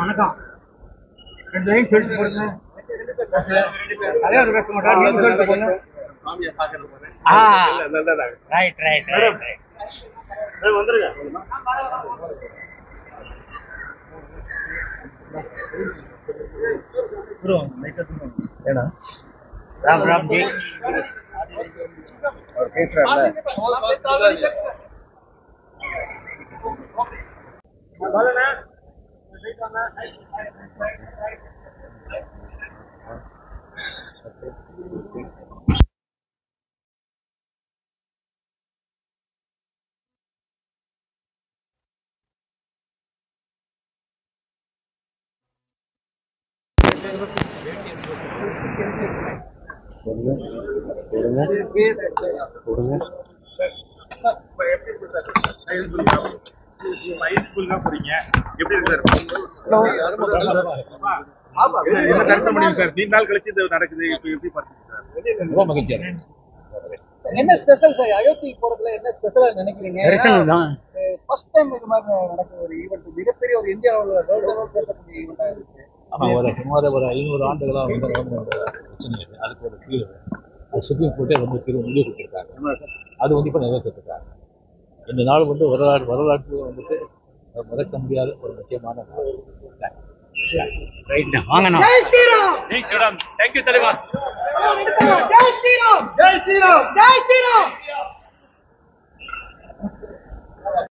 வணக்கம். சொல்லிட்டு போடுங்க. அதே ஒரு பேச மாட்டாங்க. நீங்க சொல்லிட்டு போங்க. ரைட் ரைட் ரைட் வந்துருங்க. ஏன்னா राम राम जी और कैसे रहना है बोलो ना सही करना என்ன ஸ்பெஷல் சார் அயோத்தி போறதுல என்ன ஸ்பெஷலா நினைக்கிறீங்க? ஃபர்ஸ்ட் டைம் இது மாதிரி நடக்கிற ஒரு ஈவென்ட் மிகப்பெரிய ஒரு இந்தியாவில் பேசக்கூடிய ஈவெண்டா இருக்கு. சுமார் ஒரு 500 ஆண்டுகளா வந்து பிரச்சனை இல்லை. அதுக்கு ஒரு தீர்வு அது சுப்ரீம் கோர்ட்டே வந்து தீர்வு முடிவு கொடுத்துருக்காங்க. அது வந்து இப்போ நிறைவேற்றிருக்காங்க. இந்த நாள் வந்து வரலாற்று வந்துட்டு மறக்க முடியாத ஒரு முக்கியமான நாள். வாங்கண்ணா. ஜெய் ஸ்ரீராம். ஜெய் ஸ்ரீராம். தேங்க்யூ தலைவா. ஜெய் ஸ்ரீராம். ஜெய் ஸ்ரீராம். ஜெய் ஸ்ரீராம். ஜெய் ஸ்ரீராம்.